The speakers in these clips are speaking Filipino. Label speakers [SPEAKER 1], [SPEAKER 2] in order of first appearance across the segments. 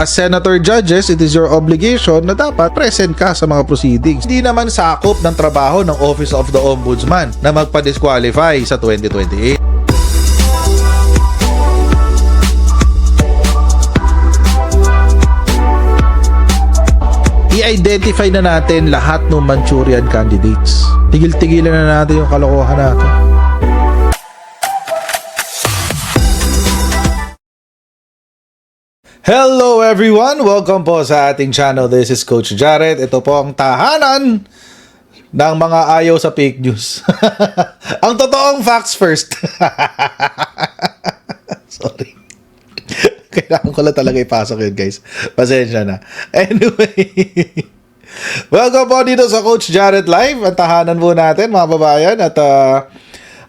[SPEAKER 1] As senator judges, it is your obligation na dapat present ka sa mga proceedings. Hindi naman sakop ng trabaho ng Office of the Ombudsman na magpa-disqualify sa 2028. I-identify na natin lahat ng Manchurian candidates. Tigil-tigilan na natin yung kalokohan natin. Hello everyone! Welcome po sa ating channel. This is Coach Jared. Ito po ang tahanan ng mga ayaw sa fake news. Ang totoong facts first. Sorry. Kailangan ko lang talaga ipasok yun, guys. Pasensya na. Anyway, welcome po dito sa Coach Jared Live. Ang tahanan po natin, mga babayan. At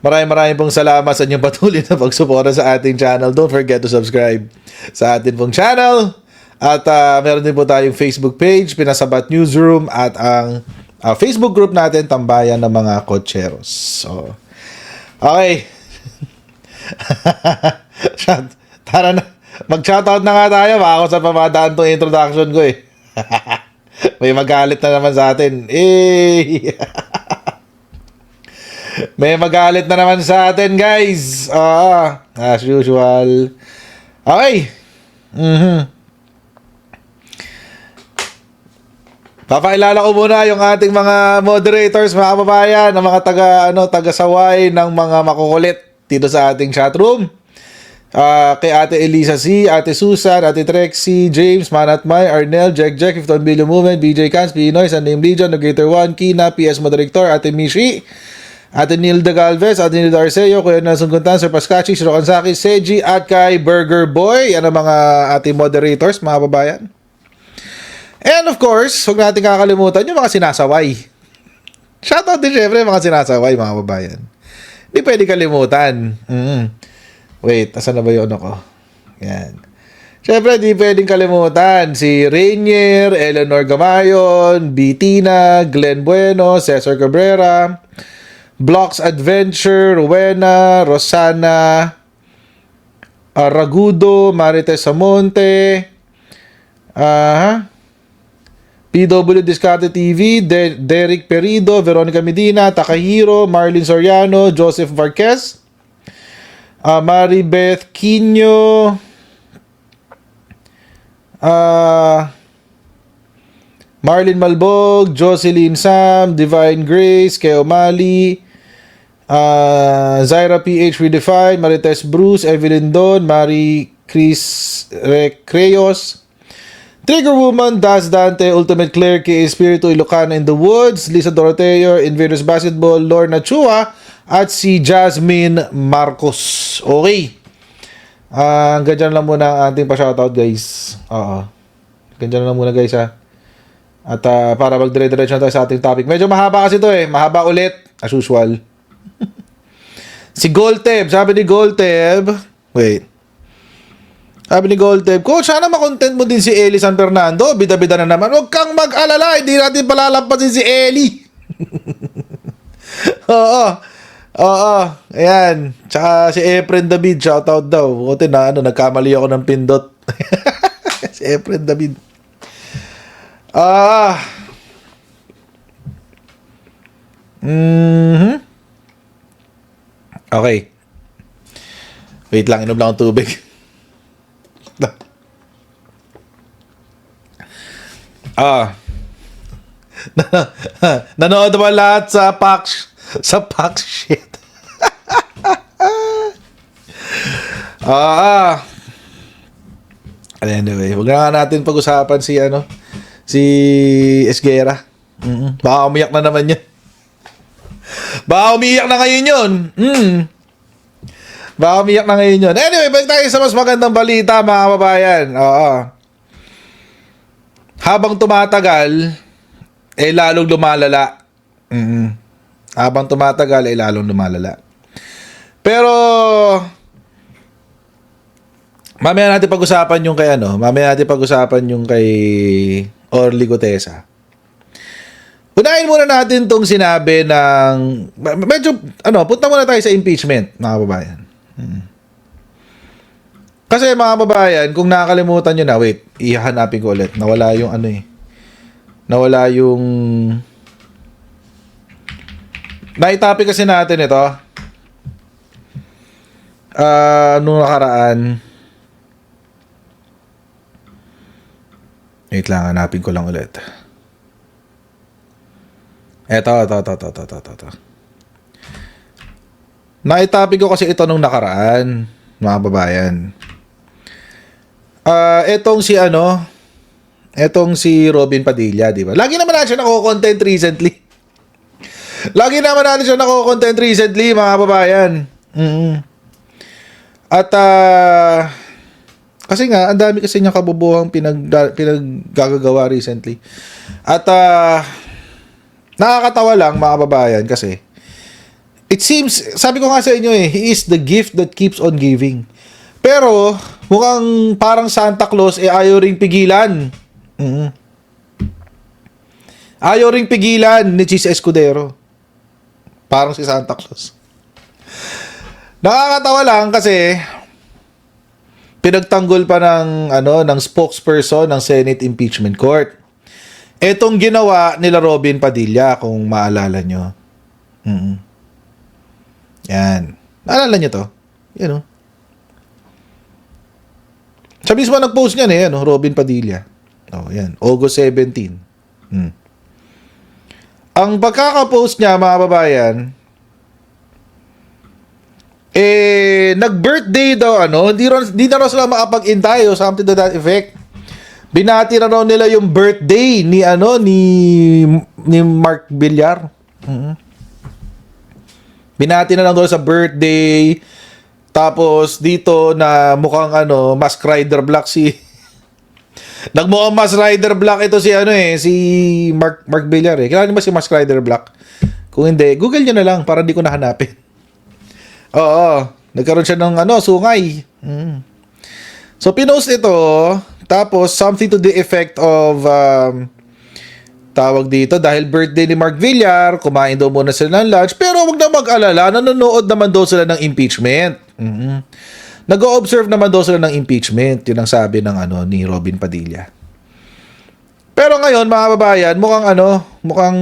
[SPEAKER 1] maraming pong salamat sa inyong patuloy na pagsuporta sa ating channel. Don't forget to subscribe sa ating pong channel. At meron din po tayong Facebook page, Pinasabat Newsroom, at ang Facebook group natin, Tambayan ng mga Kotseros. So, okay. Tara na. Mag-shoutout na nga tayo. Baka ako sa pamadaan itong introduction ko eh. May magalit na naman sa atin. May magalit na naman sa atin, guys. As usual. Okay. Papakilala ko muna yung ating mga moderators, mga kababayan, ng mga taga-saway ng mga makukulit dito sa ating chatroom. Kay Ate Elisa C, Ate Susan, Ate Trexie, James, Manat May, Arnel, Jack, 15 Billion Movement, BJ Cans, Pinoy, Sunday Legion, Navigator 1, Kina, PS Moderator, Ate Mishi, Ate Nilda Galvez, Ate Nilda Arceo, Kuya Nelson Guntan, Sir Pascachi, Shiro Kansaki, Seji, at kay Burger Boy. Yan ang mga ating moderators, mga babayan. And of course, huwag natin kakalimutan yung mga sinasaway. Shoutout din syempre mga sinasaway, mga babayan. Hindi pwede kalimutan. Wait, asan na ba yung ano ko? Yan. Siyempre, di pwedeng kalimutan si Rainier, Eleanor Gamayon, Bitina, Glenn Bueno, Cesar Cabrera, Blocks Adventure, Rowena, Rosana, Ragudo, Marites Samonte, PW Discarte TV, Derek Perido, Veronica Medina, Takahiro, Marlene Soriano, Joseph Varquez, Maribeth Quino, Marlene Malbog, Jocelyn Sam, Divine Grace, Keo Mali, Zaira PH Redefined, Marites Bruce, Evelyn Don, Marie Chris Recreos, Trigger Woman, Das Dante, Ultimate Claire, K. Espiritu, Ilocana in the Woods, Lisa Doroteo, Invaders Basketball, Lorna Chua, at si Jasmine Marcos. Okay. Ganyan lang muna ang ating pa-shoutout, guys. Ganyan lang muna, guys, ha. At para mag-dire-diretso na tayo sa ating topic. Medyo mahaba kasi ito eh. Mahaba ulit, as usual. Si Golteb. Sabi ni Golteb, wait. Sabi ni Golteb, Coach, sana makontent mo din si Eli San Fernando. Bida-bida na naman. Huwag kang mag-alala. Hindi natin palalampasin si Eli. Ayan. Tsaka si Efren David, shoutout daw. Buti na, nagkamali ako ng pindot. Si Efren David. Okay. Wait lang, inom lang ang tubig. Nanood ba lahat sa pack shit? Anyway, huwag na natin pag-usapan si Esguera. Baka umiyak na naman yun. Baka umiyak na ngayon yun. Baka umiyak na ngayon yun. Anyway, balik tayo sa mas magandang balita, mga kababayan. Habang tumatagal, lalong lumalala. Habang tumatagal, lalong lumalala. Pero mamaya natin pag-usapan yung kay Orly Gutesa. Unahin muna natin tong sinabi ng punta muna tayo sa impeachment, mga kababayan. Kasi mga babayan, kung nakakalimutan nyo na, wait, ihanapin ko ulit. Nawala yung ano eh. Nawala yung... Naitopic kasi natin ito. Nung nakaraan. Wait lang, hanapin ko lang ulit. Ito. Naitopic ko kasi ito nung nakaraan, mga babayan. Etong si Robin Padilla, di ba? Lagi naman natin siya nako-content recently. Mga babayan. At kasi nga, ang dami kasi niya kabubuhang pinaggagawa recently. At nakakatawa lang, mga babayan, kasi it seems, sabi ko nga sa inyo he is the gift that keeps on giving. Pero mukhang parang Santa Claus ayaw ring pigilan. Ayaw ring pigilan ni Chis Escudero. Parang si Santa Claus. Nakakatawa lang kasi pinagtanggol pa ng spokesperson ng Senate Impeachment Court. Etong ginawa nila Robin Padilla, kung maalala nyo. Yan. Naalala nyo to? Yan o. Sa mismo nag-post niyan Robin Padilla. Yan. August 17. Ang pagkaka-post niya, mga babayan, nag-birthday daw, hindi na raw sila makapag-intay o something to that effect. Binati na raw nila yung birthday ni Mark Villar. Binati na lang doon sa birthday. Tapos dito na mukhang Mask Rider Black nagmukhang Mask Rider Black ito si Mark Villar Kilala niyo ba si Mask Rider Black? Kung hindi, Google niyo na lang para di ko nahanapin. Oo, nagkaroon siya ng sungay. So pinost ito, tapos something to the effect of tawag dito, dahil birthday ni Mark Villar, kumain daw muna sila ng lunch, pero wag na mag-alala, nanonood naman daw sila ng impeachment. Nag-o-observe naman daw sila ng impeachment. Yun ang sabi ng ni Robin Padilla. Pero ngayon, mga babayan, mukhang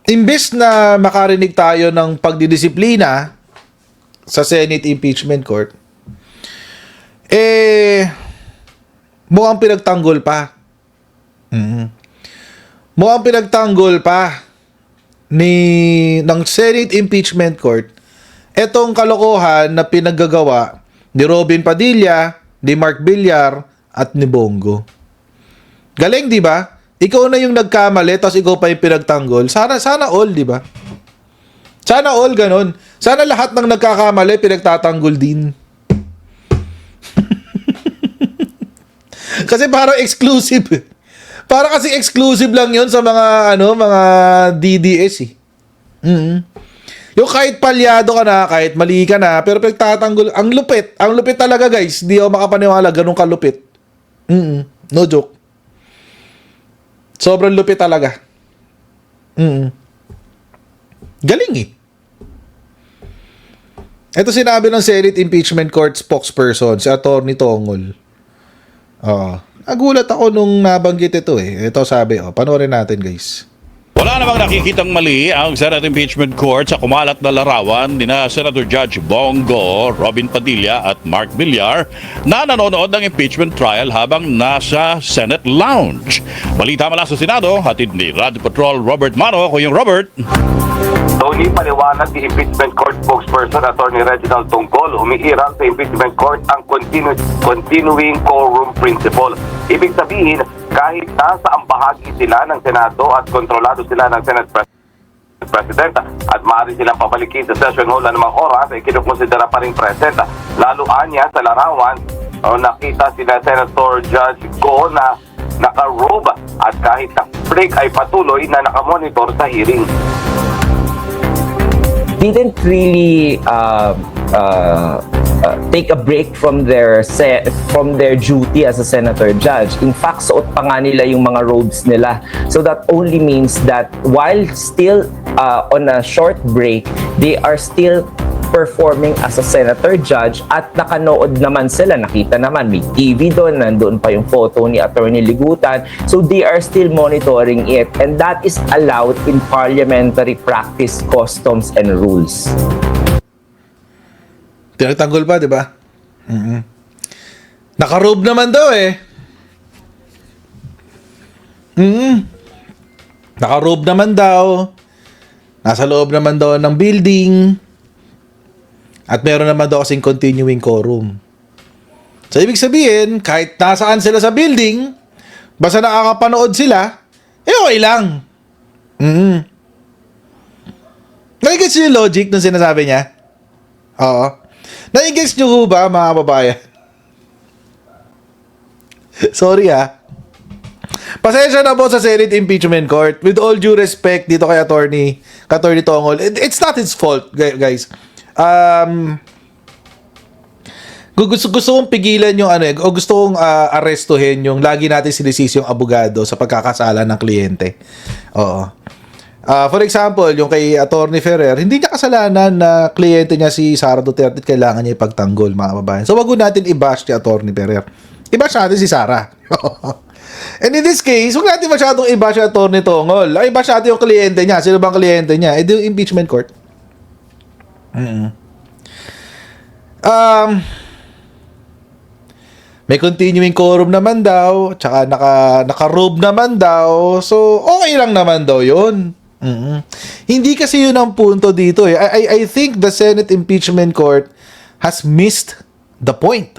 [SPEAKER 1] imbes na makarinig tayo ng pagdidisiplina sa Senate Impeachment Court, mukhang pinagtanggol pa. Mukhang pinagtanggol pa ng Senate Impeachment Court etong kalokohan na pinaggagawa ni Robin Padilla, ni Mark Villar, at ni Bongo. Galing, di ba? Ikaw na yung nagkamali, tapos ikaw pa yung pinagtanggol. Sana all, di ba? Sana all ganun. Sana lahat ng nagkakamali pinagtatanggol din. Kasi parang exclusive. Para kasi exclusive lang 'yon sa mga mga DDS . Yung kahit palyado ka na, kahit mali ka na, pero pinagtatanggol, ang lupit talaga, guys. Hindi ako makapaniwala ganun kalupit. No joke. Sobrang lupit talaga. Galing . Ito sinabi ng Senate Impeachment Court spokesperson, si Atty. Tongol. Nagulat ako nung nabanggit ito . Ito sabi, panoorin natin, guys.
[SPEAKER 2] Wala namang nakikitang mali ang Senate Impeachment Court sa kumalat na larawan ni Senator Judge Bongo, Robin Padilla at Mark Villar na nanonood ng impeachment trial habang nasa Senate Lounge. Balita mula sa Senado, hatid ni Radio Patrol Robert Mano. Ako yung Robert.
[SPEAKER 3] Tony, paliwanag ni Impeachment Court spokesperson Atty. Reginald Tongkol, umiiral sa Impeachment Court ang continuing quorum principle. Ibig sabihin, kahit nasa ang bahagi sila ng Senado at kontrolado sila ng Senate President at maaari silang pabalikin sa session hall anumang oras, ay kinukonsidera pa rin present. Lalo anya sa larawan, nakita sila Senator Judge Go na naka-robe at kahit na break ay patuloy na nakamonitor sa hearing.
[SPEAKER 4] Didn't really take a break from their duty as a senator judge. In fact, suot pa nga nila yung mga robes nila. So that only means that while still on a short break, they are still performing as a senator judge at nakanood naman sila, nakita naman, may TV doon, nandoon pa yung photo ni Attorney Ligutan. So they are still monitoring it, and that is allowed in parliamentary practice, customs, and rules.
[SPEAKER 1] Tinagtanggol pa, di ba? Nakarobe naman daw eh. Nakarobe naman daw. Nasa loob naman daw ng building. At meron naman daw kasing continuing quorum. So, ibig sabihin, kahit nasaan sila sa building, basta nakakapanood sila, okay lang. Nai-gets nyo yung logic nung sinasabi niya? Oo. Nai-gets nyo ho ba, mga babayan? Sorry Pasensya na po sa Senate Impeachment Court. With all due respect dito kay Attorney Tongol, it's not his fault, guys. Gusto kong pigilan yung o gusto kong arrestuhin yung lagi natin sinisisi yung abogado sa pagkakasala ng kliyente. Oo. For example, yung kay Attorney Ferrer, hindi niya kasalanan na kliyente niya si Sara Duterte at kailangan niya ipagtanggol, mga kababayan. So, wag natin i-bash si Attorney Ferrer. I-bash natin si Sara. And in this case, huwag natin masyadong i-bash si Attorney Tongol. I-bash natin yung kliyente niya. Sino bang kliyente niya? Yung impeachment court. May continuing quorum naman daw, tsaka naka-robe naman daw. So, okay lang naman daw yun. Hindi kasi yun ang punto dito eh. I think the Senate Impeachment Court has missed the point.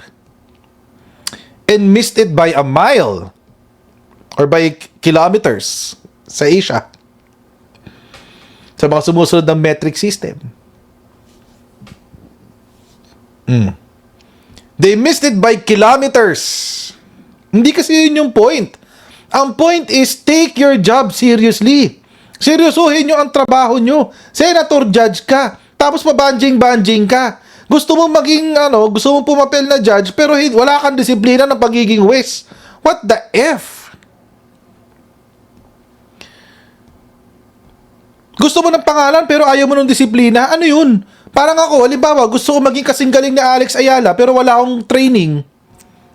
[SPEAKER 1] And missed it by a mile or by kilometers sa Asia. Sa mga sumusunod ng metric system. They missed it by kilometers. Hindi kasi yun yung point. Ang point is take your job seriously. Seryosohin nyo ang trabaho nyo. Senator judge ka. Tapos pabanjing-banjing ka. Gusto mo maging, gusto mo pumapel na judge, pero wala kang disiplina ng pagiging huwes. What the F? Gusto mo ng pangalan, pero ayaw mo ng disiplina? Ano yun? Parang ako, halimbawa, gusto ko maging kasing galing ni Alex Ayala, pero wala akong training.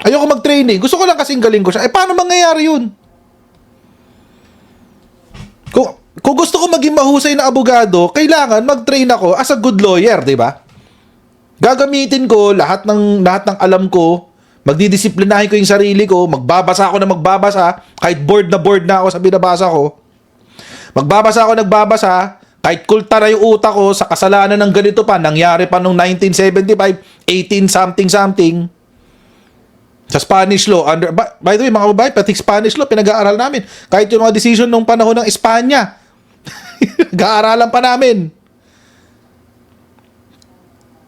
[SPEAKER 1] Ayoko mag-training. Gusto ko lang kasing galing ko siya. Paano mangyayari yun? Kung gusto ko maging mahusay na abogado, kailangan mag-train ako as a good lawyer, di ba? Gagamitin ko lahat ng alam ko, magdidisiplinahin ko yung sarili ko, magbabasa ako na magbabasa, kahit bored na ako sa binabasa ko. Magbabasa ako nagbabasa, kahit kulta na yung utak ko sa kasalanan ng ganito pa, nangyari pa nung 1975, 18 something. Sa Spanish law, by the way, mga babae, pati Spanish law, pinag-aaral namin. Kahit yung mga decision nung panahon ng Espanya, nag-aaralan pa namin.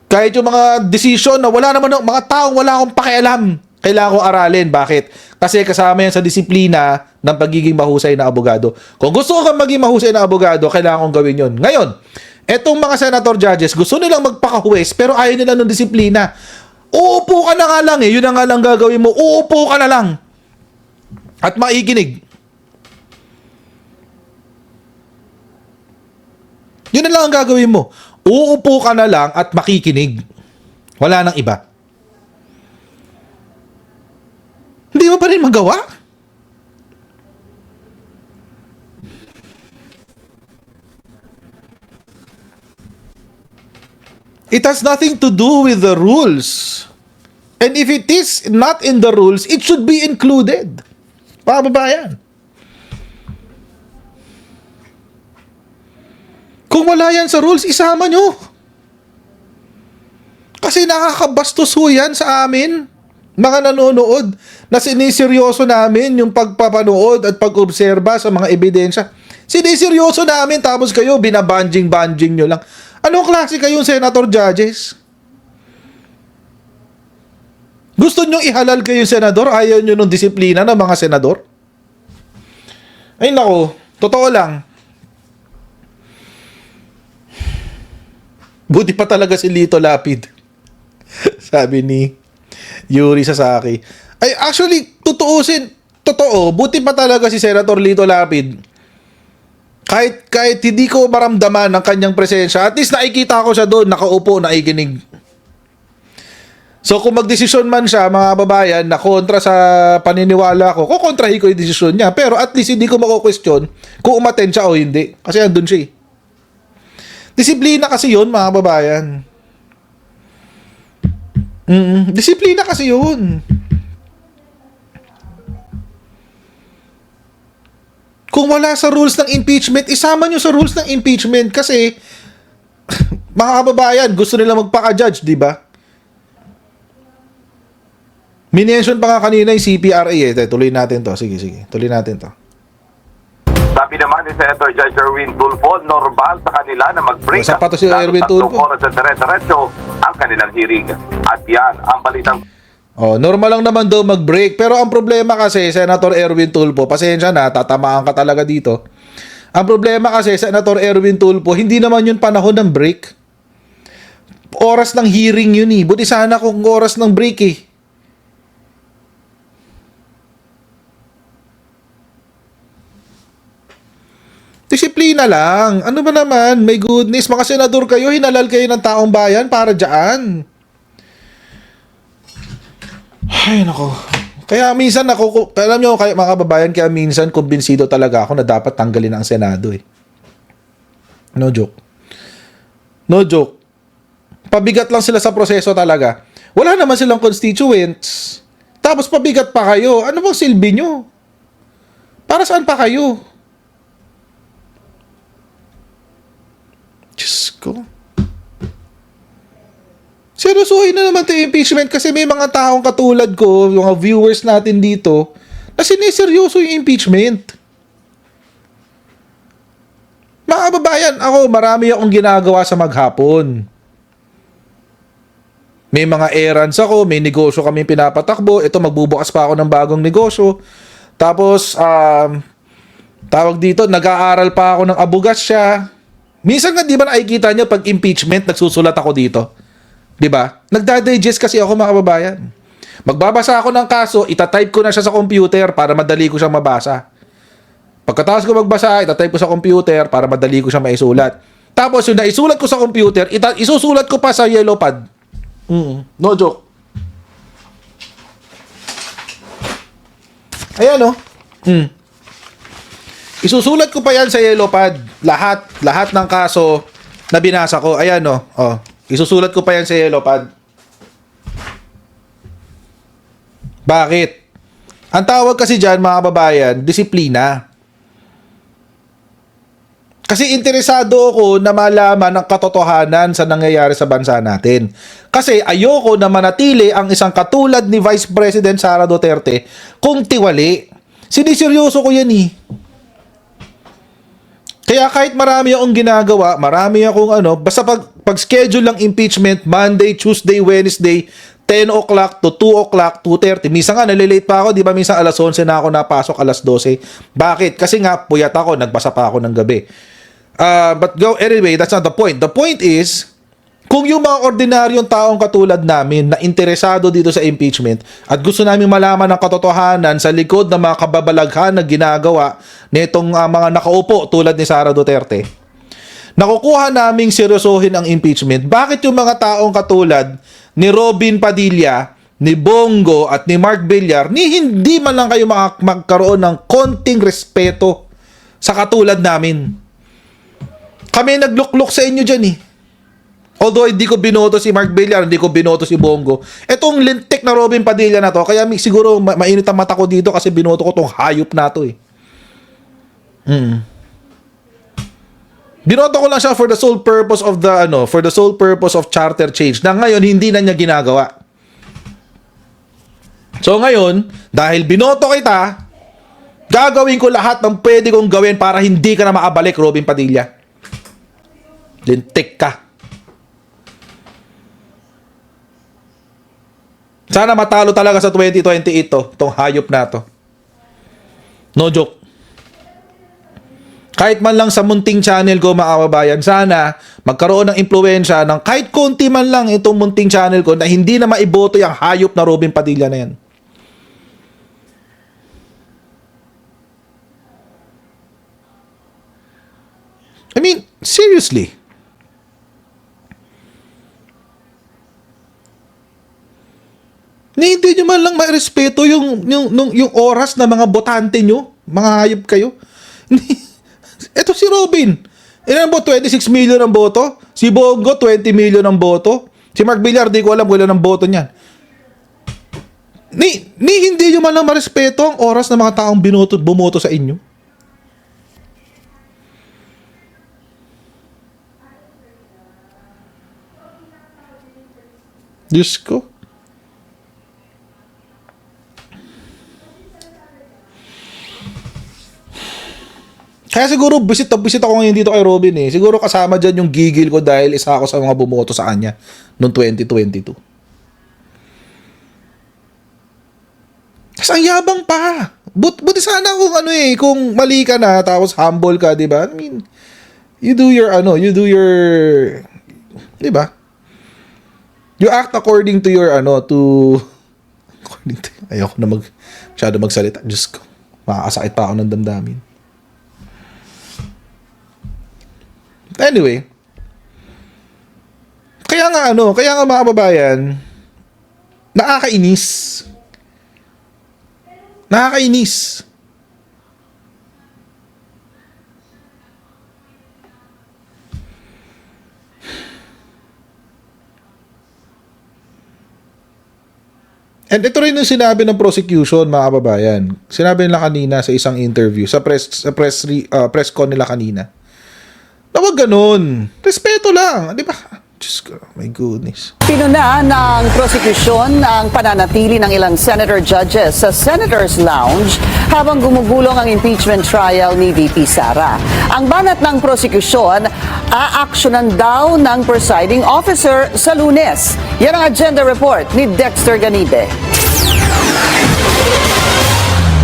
[SPEAKER 1] Kahit yung mga decision na wala naman, mga taong wala akong pakialam, kailangan kong aralin. Bakit? Kasi kasama yan sa disiplina ng pagiging mahusay na abogado. Kung gusto ko kang maging mahusay na abogado, kailangan kong gawin yun. Ngayon, etong mga senator judges, gusto nilang magpakahuwes, pero ayaw nila ng disiplina. Uupo ka na nga lang eh. Yun na nga lang gagawin mo. Uupo ka na lang. At maikinig. Yun na lang ang gagawin mo. Uupo ka na lang at makikinig. Wala nang iba. Hindi mo pa rin magawa? It has nothing to do with the rules. And if it is not in the rules, it should be included. Mga babayan. Kung wala yan sa rules, isama nyo. Kasi nakakabastos ho yan sa amin, mga nanonood, na siniseryoso namin yung pagpapanood at pag-obserba sa mga ebidensya. Siniseryoso namin, tapos kayo, binabanjing-banjing nyo lang. Anong klase kayong senator judges? Gusto nyo ihalal kayong senador? Ayaw nyo ng disiplina ng mga senador? Ay nako, totoo lang. Buti pa talaga si Lito Lapid. Sabi ni Yuri Sasaki. Ay, actually, totoo, buti pa talaga si Senator Lito Lapid. Kahit hindi ko maramdaman ang kanyang presensya, at least nakikita ko siya doon, nakaupo, nakikinig. So kung magdesisyon man siya, mga babayan, na kontra sa paniniwala ko, kukontrahin ko yung desisyon niya. Pero at least hindi ko mako-question kung umattend siya o hindi. Kasi andun siya eh. Disiplina kasi yun, mga babayan. Disiplina kasi yun. Kung wala sa rules ng impeachment, isama nyo sa rules ng impeachment kasi mga kababayan, gusto nila magpaka-judge, di ba? Minention pa nga kanina yung CPRA eh. Tuloy natin to. Sige. Tuloy natin to.
[SPEAKER 3] Sabi naman ni Senator Judge Erwin Tulfo, normal sa kanila na mag-break
[SPEAKER 1] Isa pa to si Erwin Tulfo.
[SPEAKER 3] oras sa dire-diretso ang kanilang hearing. At yan ang balitang
[SPEAKER 1] Normal lang naman daw mag-break. Pero ang problema kasi, Senator Erwin Tulfo, pasensya na, tatamaan ka talaga dito. Ang problema kasi, Senator Erwin Tulfo, hindi naman yun panahon ng break. Oras ng hearing yun eh. Buti sana kung oras ng break eh. Disiplina lang. Ano ba naman? My goodness, mga senador kayo, hinalal kayo ng taong bayan para dyan. Ay, nako. Kaya minsan alam nyo, mga kababayan, kaya minsan kumbinsido talaga ako na dapat tanggalin ang Senado eh. No joke. No joke. Pabigat lang sila sa proseso talaga. Wala naman silang constituents. Tapos pabigat pa kayo. Ano bang silbi nyo? Para saan pa kayo? Diyos ko. Seryosohin na naman ito yung impeachment kasi may mga taong katulad ko, yung mga viewers natin dito, na siniseryoso yung impeachment. Mga kababayan, ako, marami akong ginagawa sa maghapon. May mga errands ako, may negosyo kami pinapatakbo. Ito, magbubukas pa ako ng bagong negosyo. Tapos, tawag dito, nag-aaral pa ako ng abogasya. Minsan nga, di ba nakikita nyo, pag impeachment, nagsusulat ako dito. Di ba? Nagda-digest kasi ako, mga kababayan. Magbabasa ako ng kaso, itatype ko na siya sa computer para madali ko siyang mabasa. Pagkatapos ko magbasa, itatype ko sa computer para madali ko siyang maisulat. Tapos yung naisulat ko sa computer, isusulat ko pa sa yellow pad. No joke. Ayan o. Isusulat ko pa yan sa yellow pad. Lahat ng kaso na binasa ko. Ayan o. Isusulat ko pa yan sa yellow pad. Bakit? Ang tawag kasi dyan, mga kababayan, disiplina. Kasi interesado ako na malaman ang katotohanan sa nangyayari sa bansa natin. Kasi ayoko na manatili ang isang katulad ni Vice President Sara Duterte kung tiwali. Siniseryoso ko yan eh. Kaya kahit marami akong ginagawa, marami akong basta pag schedule ng impeachment, Monday, Tuesday, Wednesday, 10 o'clock to 2 o'clock, 2:30. Minsan nga, nalilate pa ako, di ba? Minsan alas 11 na ako napasok, alas 12. Bakit? Kasi nga, puyat ako, nagbasa pa ako ng gabi. Anyway, that's not the point. The point is, kung yung mga ordinaryong taong katulad namin na interesado dito sa impeachment at gusto namin malaman ang katotohanan sa likod ng mga kababalaghan na ginagawa nitong mga nakaupo tulad ni Sara Duterte, nakukuha naming seryosohin ang impeachment. Bakit yung mga taong katulad ni Robin Padilla, ni Bongo at ni Mark Villar, hindi man lang kayo magkaroon ng konting respeto sa katulad namin? Kami naglukluk sa inyo dyan eh. Although hindi ko binoto si Mark Villar, hindi ko binoto si Bongo. Etong lintik na Robin Padilla na to, kaya siguro mainit ang mata ko dito kasi binoto ko tong hayop na to eh. Binoto ko lang siya for the sole purpose of charter change na ngayon hindi na niya ginagawa. So ngayon, dahil binoto kita, gagawin ko lahat ng pwede kong gawin para hindi ka na makabalik, Robin Padilla. Lintik ka. Sana matalo talaga sa 2028 tong hayop na to. No joke. Kahit man lang sa munting channel ko, mga kababayan, sana magkaroon ng impluwensya ng kahit konti man lang itong munting channel ko na hindi na maiboto yung hayop na Robin Padilla na yan. I mean, seriously. Hindi nyo man lang ma-respeto yung oras na mga botante nyo. Mga hayop kayo. Ito si Robin. Ilan po? 26 million ang boto. Si Bongo, 20 million ang boto. Si Mark Villar, di ko alam kung ilan ang boto niyan. Hindi nyo man lang ma-respeto ang oras ng mga taong bumoto sa inyo. Diyos ko. Kaya siguro visit ako ngayon dito kay Robin eh. Siguro kasama dyan yung gigil ko dahil isa ako sa mga bumoto sa kanya noong 2022. Tapos ang yabang pa. Buti sana kung mali ka na tapos humble ka, di ba? I mean, you do your, di ba? You act according to your, ayoko na masyado magsalita. Diyos ko, makakasakit pa ako ng damdamin. Anyway, kaya nga mga kababayan, nakakainis. And ito rin yung sinabi ng prosecution, mga kababayan. Sinabi nila kanina sa isang interview, sa press con nila kanina. Na wag ganun. Respeto lang. Di ba? Diyos ko, my goodness.
[SPEAKER 5] Pinuna ng prosekusyon ang pananatili ng ilang senator judges sa Senator's Lounge habang gumugulong ang impeachment trial ni VP Sara. Ang banat ng prosekusyon, aaksyonan daw ng presiding officer sa Lunes. Yan ang agenda report ni Dexter Ganibe.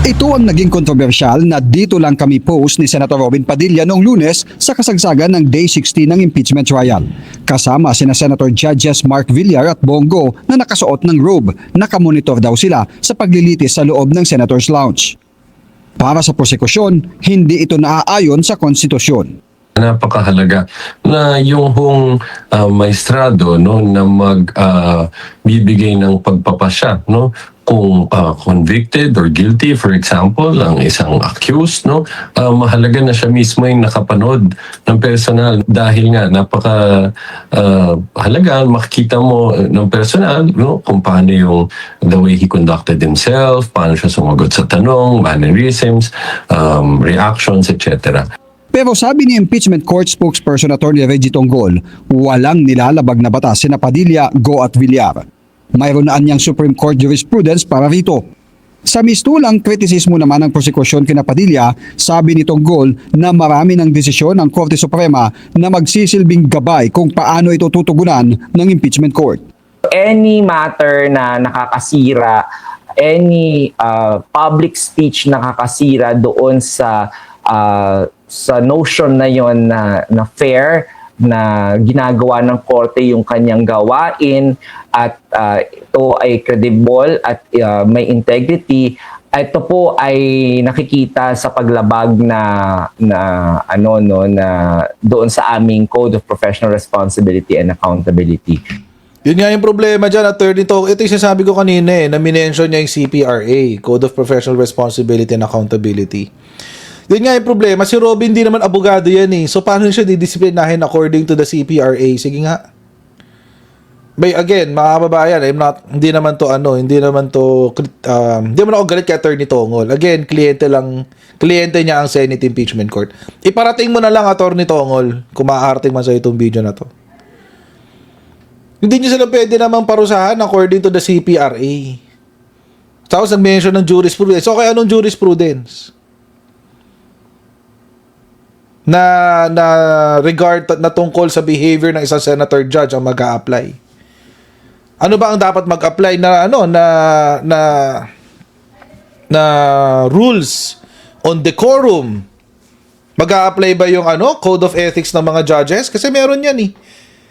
[SPEAKER 6] Ito ang naging kontrobersyal na dito lang kami post ni Senator Robin Padilla noong Lunes sa kasagsagan ng Day 16 ng impeachment trial. Kasama sina Senator Judges Mark Villar at Bongo na nakasuot ng robe. Nakamonitor daw sila sa paglilitis sa loob ng Senator's Lounge. Para sa prosekusyon, hindi ito naaayon sa konstitusyon.
[SPEAKER 7] Napakahalaga na yung hong maestrado na bibigay ng pagpapasya kung convicted or guilty, for example, ang isang accused, mahalaga na siya mismo yung nakapanood ng personal dahil nga halaga makikita mo ng personal kung paano yung the way he conducted himself, paano siya sumagot sa tanong, mannerisms, reactions, etc.
[SPEAKER 6] Pero sabi ni impeachment court spokesperson Attorney Reggie Tonggol, walang nilalabag na batas sina Padilla, Go at Villar. Mayroon na anyang Supreme Court jurisprudence para rito. Sa mistulang kritisismo naman ng prosekusyon kina Padilla, sabi ni Tonggol na marami ng desisyon ng Korte Suprema na magsisilbing gabay kung paano ito tutugunan ng impeachment court.
[SPEAKER 4] Any matter na nakakasira, any public speech nakakasira doon sa notion na yon na fair, na ginagawa ng korte yung kanyang gawain at ito ay credible at may integrity, ito po ay nakikita sa paglabag na doon sa aming Code of Professional Responsibility and Accountability.
[SPEAKER 1] Yun nga yung problema dyan, Attorney Tong. Ito yung sinasabi ko kanina na minention niya yung CPRA, Code of Professional Responsibility and Accountability. Yun nga yung problema. Si Robin di naman abogado yan eh. So, paano siya didisiplinahin according to the CPRA? Sige nga. But again, mga kababayan, hindi naman ako galit kay Attorney Tongol. Again, kliyente niya ang Senate Impeachment Court. Iparating mo na lang, Attorney Tongol, kung maaarting man sa itong video na to. Hindi niyo sila pwede namang parusahan according to the CPRA. Tapos nag-mention ng jurisprudence. Okay, anong jurisprudence? Na regard na tungkol sa behavior ng isang senator judge ang mag-a-apply. Ano ba ang dapat mag-apply na rules on decorum? Mag-a-apply ba yung code of ethics ng mga judges? Kasi meron yan eh.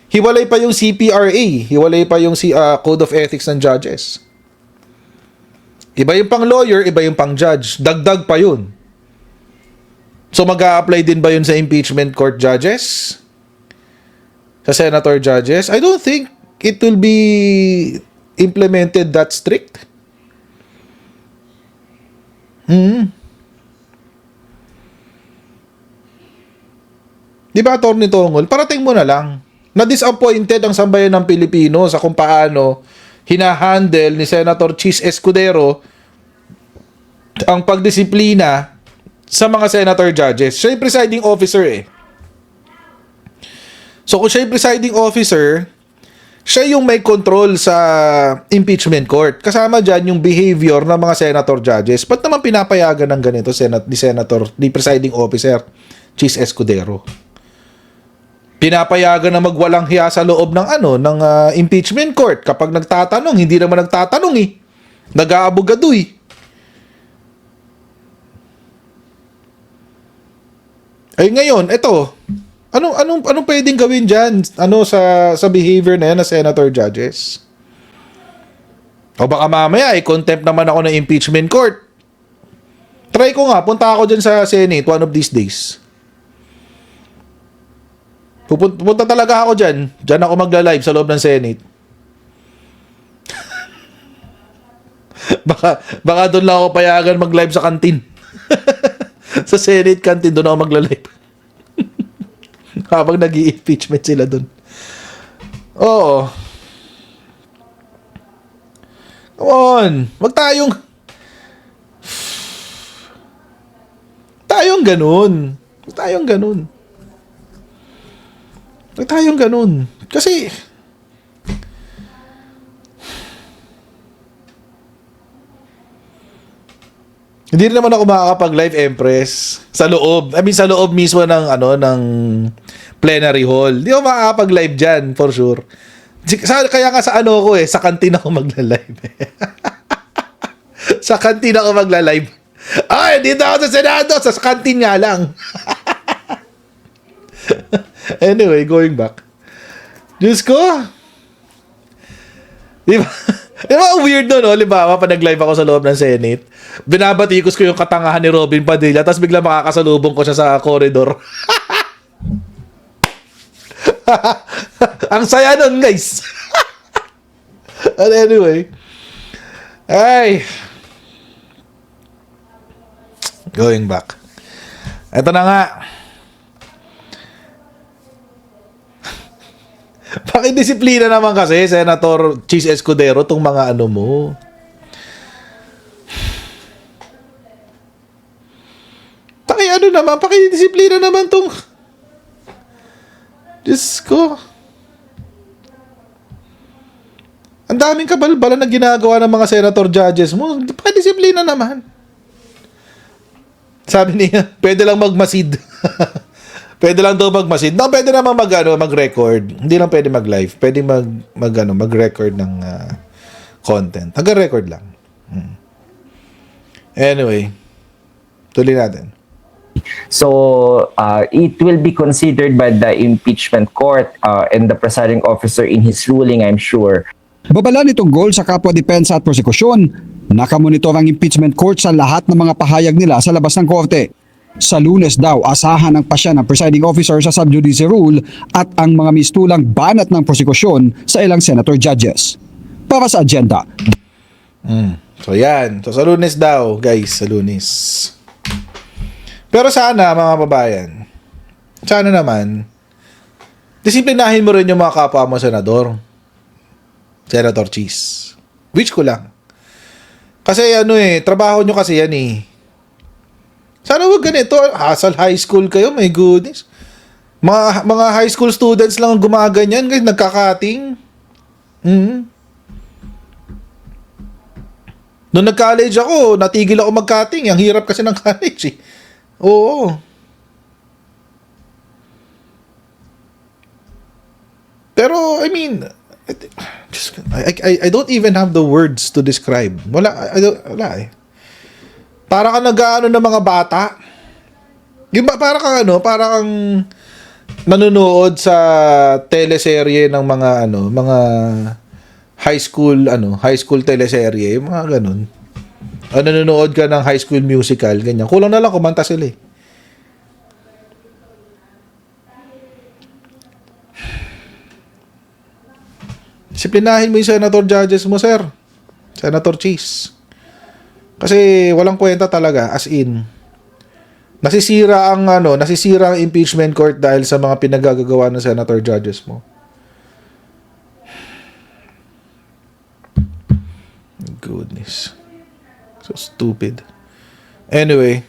[SPEAKER 1] Hiwalay pa yung CPRA, hiwalay pa yung code of ethics ng judges. Iba yung pang lawyer, iba yung pang judge. Dagdag pa yun. So mag-a-apply din ba yun sa impeachment court judges? Sa senator judges? I don't think it will be implemented that strict. Di ba, Atty. Tongol? Parating mo na lang. Na-disappointed ang sambayan ng Pilipino sa kung paano hinahandle ni Senator Chis Escudero ang pagdisiplina sa mga senator judges. Siya yung presiding officer eh. So kung siya yung presiding officer, siya yung may control sa impeachment court. Kasama dyan yung behavior ng mga senator judges. Ba't naman pinapayagan ng ganito ni presiding officer Chis Escudero? Pinapayagan na magwalang hiya sa loob ng impeachment court. Kapag nagtatanong, hindi naman nagtatanong eh. Nag-aabogado eh. Ay ngayon, eto. Anong pwedeng gawin diyan? Sa behavior na yan na senator judges? O baka mamaya contempt naman ako ng impeachment court. Try ko nga, punta ako diyan sa Senate one of these days. Pupunta talaga ako diyan. Diyan ako magla-live sa loob ng Senate. baka doon lang ako payagan mag-live sa kantin. Sa Senate canteen, doon ako magla-live. Habang nag-i-impeachment sila doon. Oo. Come on. Wag tayong ganun. Wag tayong ganun. Kasi hindi rin naman ako makakapag-live, Empress, sa loob. Sa loob mismo ng plenary hall. Hindi ako makakapag-live diyan, for sure. Kaya nga sa sa kantin ako magla-live. Sa kantin ako magla-live. Ay, dito ako sa Senado, sa kantin nga lang. Anyway, going back. Diyos ko. Di ba? Di ba weird no? Halimbawa, pa nag-live ako sa loob ng Senate, binabatikos ko yung katangahan ni Robin Padilla, tapos bigla makakasalubong ko siya sa corridor. Ang saya nun, guys. But anyway. Ay. Going back. Ito na nga. Pakidisiplina naman kasi, Senator Chis Escudero, tong mga mo. Pakidisiplina naman tong... Diyos ko. Ang daming kabalbala na ginagawa ng mga senator judges mo. Pakidisiplina naman. Sabi niya, pwede lang magmasid. Pwede lang daw magmasid. No, pwede naman mag-record. Hindi lang pwede mag-live. Pwede mag-record ng content. Hanggang-record lang. Anyway, tuloy natin.
[SPEAKER 4] So, it will be considered by the impeachment court and the presiding officer in his ruling, I'm sure.
[SPEAKER 6] Babala nitong goal sa kapwa depensa at prosekusyon, nakamonitor ang impeachment court sa lahat ng mga pahayag nila sa labas ng korte. Sa Lunes daw, asahan ang pasya ng presiding officer sa subjudice rule at ang mga mistulang banat ng prosekusyon sa ilang senator judges. Para sa agenda.
[SPEAKER 1] So yan. So sa Lunes daw, guys, sa Lunes. Pero sana, mga babayan, sana naman, disiplinahin mo rin yung mga kapwa mo senador. Senator Chis. Wish ko lang. Kasi trabaho nyo kasi yan eh. Sana wag ganito. Hasal high school kayo, my goodness. Mga high school students lang ang gumaganyan, guys, nagkakating. Noong nag-college ako, natigil ako mag-cutting. Ang hirap kasi ng college eh. Oo. Pero, I mean, I don't even have the words to describe. Wala eh. Para kang nag-aano ng mga bata. Para kang nanonood sa teleserye ng mga high school teleserye, mga ganun. Nanonood ka ng High School Musical, ganyan. Kulang na lang kumanta sila eh. Disiplinahin mo yung senator judges mo, sir. Senator Cheese. Kasi walang kwenta talaga, as in. Nasisira ang impeachment court dahil sa mga pinagagagawa ng senator judges mo. Goodness. So stupid. Anyway,